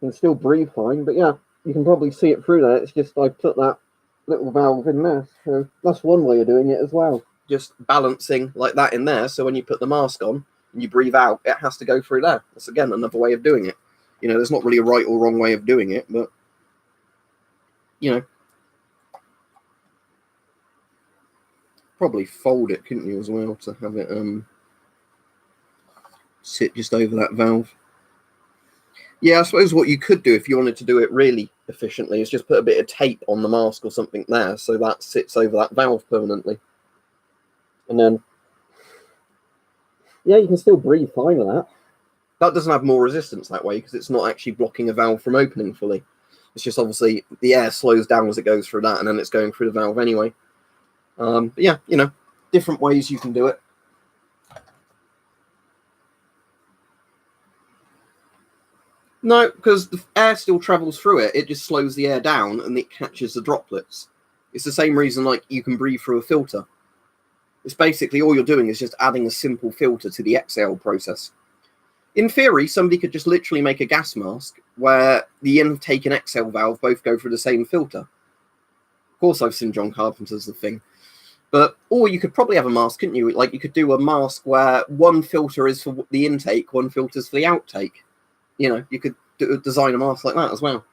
can still breathe fine, but yeah, you can probably see it through there. It's just I put that little valve in there, so that's one way of doing it as well. Just balancing like that in there, so when you put the mask on and you breathe out, it has to go through there. That's, again, another way of doing it. You know, there's not really a right or wrong way of doing it, but, you know. Probably fold it, couldn't you, as well, to have it sit just over that valve. Yeah, I suppose what you could do if you wanted to do it really efficiently is just put a bit of tape on the mask or something there, so that sits over that valve permanently. And then, yeah, you can still breathe fine with that. That doesn't have more resistance that way because it's not actually blocking a valve from opening fully. It's just obviously the air slows down as it goes through that, and then it's going through the valve anyway. But yeah, you know, different ways you can do it. No, because the air still travels through it. It just slows the air down and it catches the droplets. It's the same reason like you can breathe through a filter. It's basically all you're doing is just adding a simple filter to the exhale process. In theory, somebody could just literally make a gas mask where the intake and exhale valve both go through the same filter. Of course, I've seen John Carpenter's The Thing. But, or you could probably have a mask, couldn't you? Like you could do a mask where one filter is for the intake, one filter is for the outtake. You know, you could design a mask like that as well.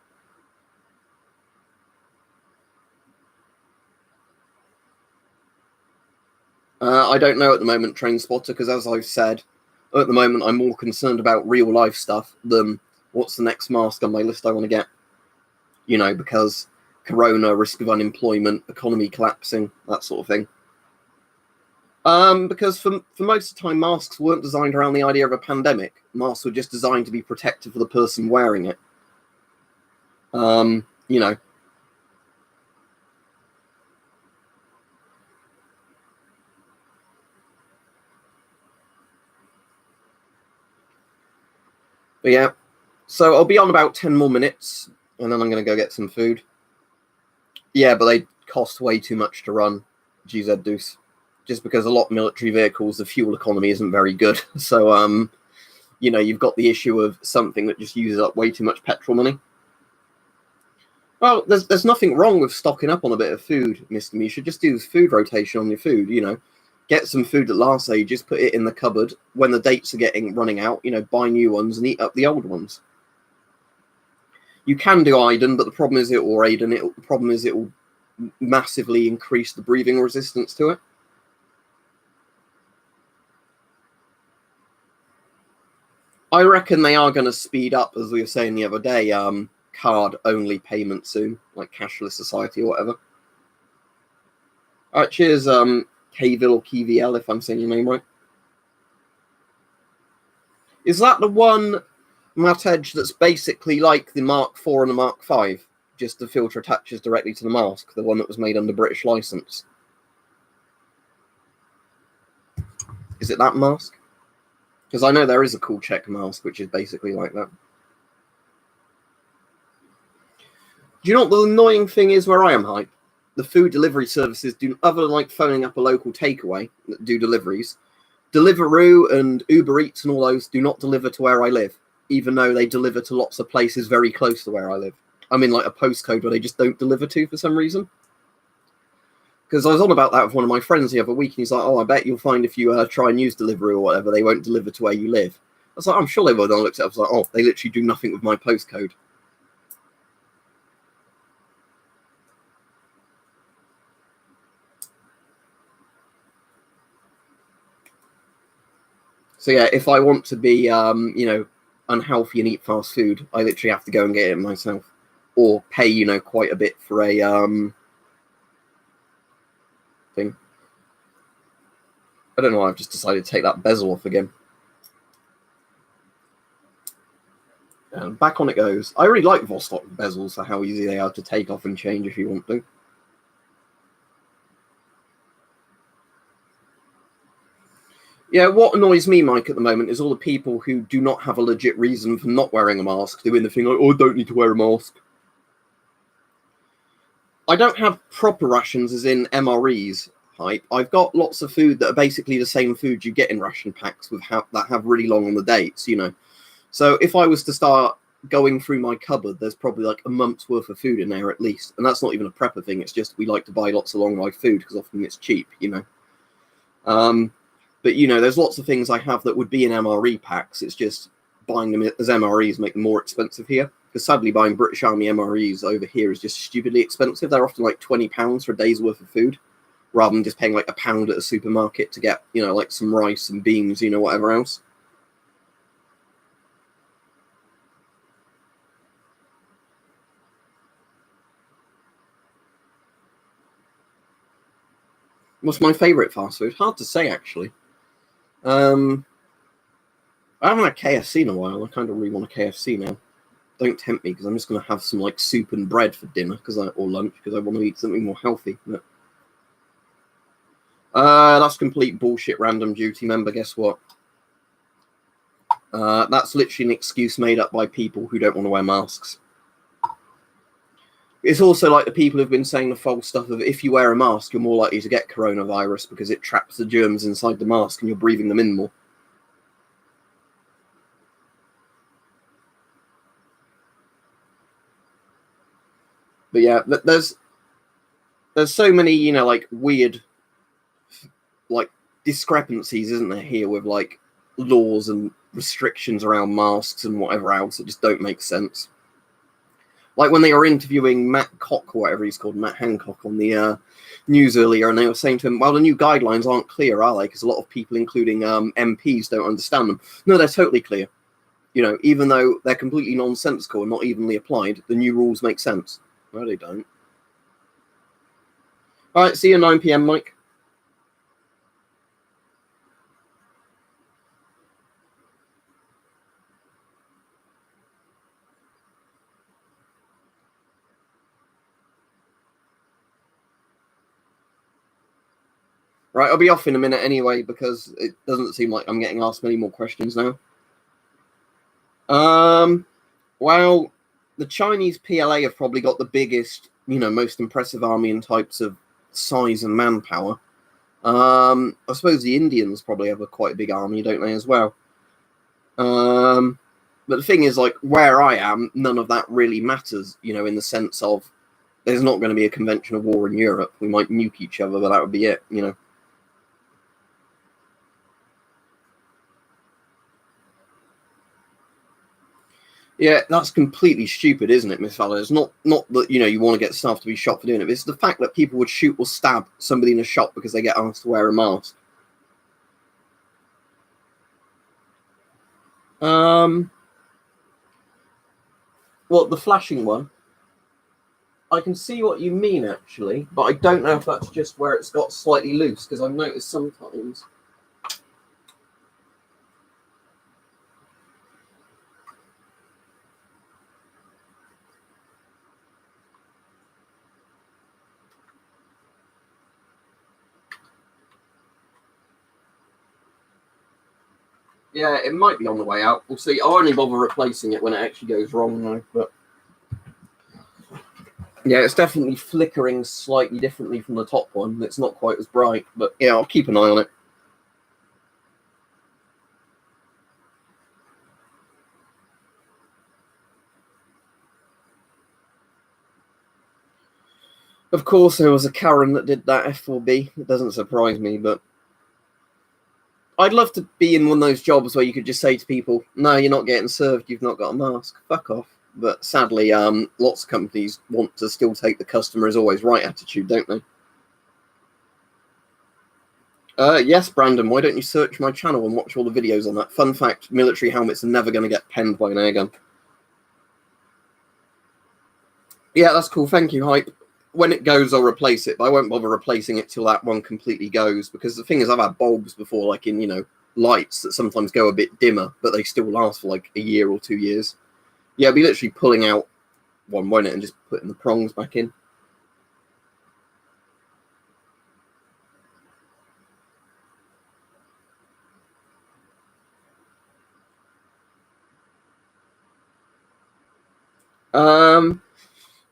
I don't know at the moment, Train Spotter, because as I've said, at the moment I'm more concerned about real life stuff than what's the next mask on my list I want to get. You know, because corona, risk of unemployment, economy collapsing, that sort of thing. Because for most of the time, masks weren't designed around the idea of a pandemic. Masks were just designed to be protective for the person wearing it. You know. But yeah, so I'll be on about 10 more minutes, and then I'm going to go get some food. Yeah, but they cost way too much to run, GZ Deuce. Just because a lot of military vehicles, the fuel economy isn't very good. So, you know, you've got the issue of something that just uses up way too much petrol money. Well, there's nothing wrong with stocking up on a bit of food, Mr. Me. You should just do food rotation on your food, you know. Get some food that lasts ages, put it in the cupboard. When the dates are running out, you know, buy new ones and eat up the old ones. You can do Aiden, but the problem is it will massively increase the breathing resistance to it. I reckon they are going to speed up, as we were saying the other day, card-only payment soon, like cashless society or whatever. All right, cheers, Kvil or KVL, if I'm saying your name right. Is that the one, Matej, that's basically like the Mark IV and the Mark V? Just the filter attaches directly to the mask, the one that was made under British license? Is it that mask? Because I know there is a cool check mask, which is basically like that. Do you know what the annoying thing is where I am, Hype? The food delivery services do, other than like phoning up a local takeaway that do deliveries, Deliveroo and Uber Eats and all those do not deliver to where I live, even though they deliver to lots of places very close to where I live. I'm in like a postcode where they just don't deliver to for some reason. Because I was on about that with one of my friends the other week, and he's like, oh, I bet you'll find if you try and use Deliveroo or whatever, they won't deliver to where you live. I was like, I'm sure they will. And I looked at it, I was like, oh, they literally do nothing with my postcode. So yeah, if I want to be, you know, unhealthy and eat fast food, I literally have to go and get it myself, or pay, you know, quite a bit for a thing. I don't know why I've just decided to take that bezel off again. And back on it goes. I really like Vostok bezels for how easy they are to take off and change if you want to. Yeah, what annoys me, Mike, at the moment is all the people who do not have a legit reason for not wearing a mask, doing the thing like, oh, I don't need to wear a mask. I don't have proper rations as in MREs, Hype. I've got lots of food that are basically the same food you get in ration packs with that have really long on the dates, you know. So if I was to start going through my cupboard, there's probably like a month's worth of food in there at least. And that's not even a prepper thing. It's just we like to buy lots of long life food because often it's cheap, you know. But, you know, there's lots of things I have that would be in MRE packs. It's just buying them as MREs make them more expensive here. Because sadly, buying British Army MREs over here is just stupidly expensive. They're often like £20 for a day's worth of food, rather than just paying like £1 at a supermarket to get, you know, like some rice and beans, you know, whatever else. What's my favourite fast food? Hard to say, actually. I haven't had KFC in a while. I kind of really want a KFC now. Don't tempt me, because I'm just going to have some like soup and bread for dinner or lunch, because I want to eat something more healthy. But that's complete bullshit. Random duty member. Guess what? That's literally an excuse made up by people who don't want to wear masks. It's also like the people who've been saying the false stuff of if you wear a mask, you're more likely to get coronavirus because it traps the germs inside the mask and you're breathing them in more. But yeah, there's so many, you know, like weird, like discrepancies, isn't there, here with like laws and restrictions around masks and whatever else that just don't make sense. Like when they were interviewing Matt Cock, or whatever he's called, Matt Hancock, on the news earlier, and they were saying to him, well, the new guidelines aren't clear, are they? Because a lot of people, including MPs, don't understand them. No, they're totally clear. You know, even though they're completely nonsensical and not evenly applied, the new rules make sense. No, they don't. All right, see you at 9 p.m, Mike. Right, I'll be off in a minute anyway because it doesn't seem like I'm getting asked many more questions now. Well, the Chinese PLA have probably got the biggest, most impressive army in types of size and manpower. I suppose the Indians probably have quite a big army, don't they, as well? But the thing is, like, where I am, none of that really matters, in the sense of there's not going to be a conventional war in Europe. We might nuke each other, but that would be it, Yeah, that's completely stupid, isn't it, Miss Fowler? It's not that, you want to get staff to be shot for doing it. It's the fact that people would shoot or stab somebody in a shop because they get asked to wear a mask. What, the flashing one? I can see what you mean, actually, but I don't know if that's just where it's got slightly loose, because I've noticed sometimes... Yeah, it might be on the way out. We'll see. I'll only bother replacing it when it actually goes wrong, though. But yeah, it's definitely flickering slightly differently from the top one. It's not quite as bright, but yeah, I'll keep an eye on it. Of course, there was a Karen that did that F4B. It doesn't surprise me, but I'd love to be in one of those jobs where you could just say to people, no, you're not getting served, you've not got a mask, fuck off. But sadly, lots of companies want to still take the customer is always right attitude, don't they? Yes, Brandon, why don't you search my channel and watch all the videos on that? Fun fact, military helmets are never going to get penned by an airgun. Yeah, that's cool, thank you, Hype. When it goes, I'll replace it, but I won't bother replacing it till that one completely goes, because the thing is, I've had bulbs before, like in, lights that sometimes go a bit dimmer, but they still last for like a year or 2 years. Yeah, I'll be literally pulling out one, won't it, and just putting the prongs back in.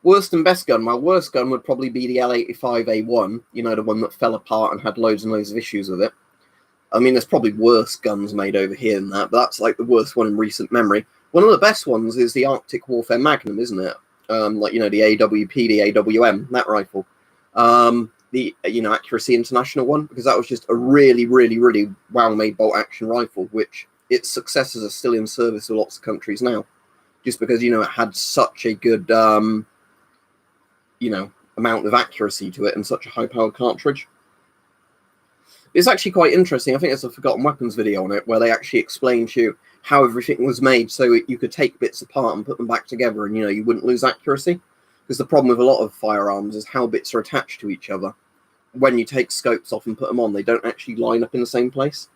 Worst and best gun. My worst gun would probably be the L85A1, the one that fell apart and had loads and loads of issues with it. I mean, there's probably worse guns made over here than that, but that's like the worst one in recent memory. One of the best ones is the Arctic Warfare Magnum, isn't it? The AWP, the AWM, that rifle. The Accuracy International one, because that was just a really, really, really well-made bolt-action rifle, which its successors are still in service with lots of countries now, just because, it had such a good, amount of accuracy to it and such a high-powered cartridge. It's actually quite interesting. I think there's a Forgotten Weapons video on it where they actually explain to you how everything was made so you could take bits apart and put them back together and, you wouldn't lose accuracy. Because the problem with a lot of firearms is how bits are attached to each other. When you take scopes off and put them on, they don't actually line up in the same place.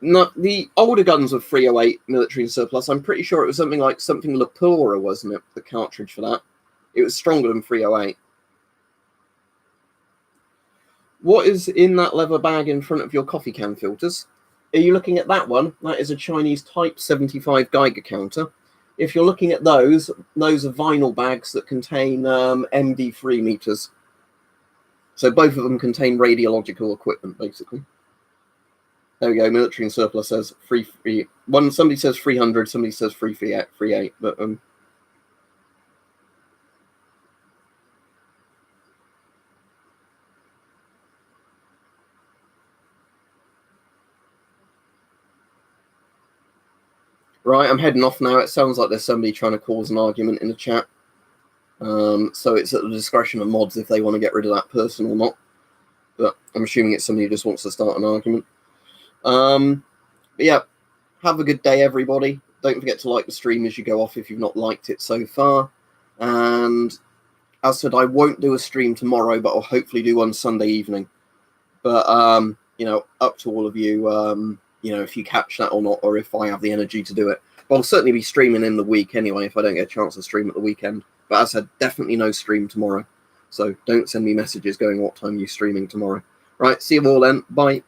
No, the older guns were 308 military and surplus. I'm pretty sure it was something like Lapura, wasn't it? The cartridge for that. It was stronger than 308. What is in that leather bag in front of your coffee can filters? Are you looking at that one? That is a Chinese Type 75 Geiger counter. If you're looking at those are vinyl bags that contain MD3 meters. So both of them contain radiological equipment, basically. There we go. Military and surplus says one. Somebody says 300. Somebody says 338. But right, I'm heading off now. It sounds like there's somebody trying to cause an argument in the chat. So it's at the discretion of mods if they want to get rid of that person or not. But I'm assuming it's somebody who just wants to start an argument. But yeah, have a good day, everybody. don't forget to like the stream as you go off if you've not liked it so far. And as I said, I won't do a stream tomorrow, but I'll hopefully do one Sunday evening. But, you know, up to all of you, you know, if you catch that or not, or if I have the energy to do it. But I'll certainly be streaming in the week anyway if I don't get a chance to stream at the weekend. But as I said, definitely no stream tomorrow. So don't send me messages going, what time are you streaming tomorrow? Right, see you all then. Bye.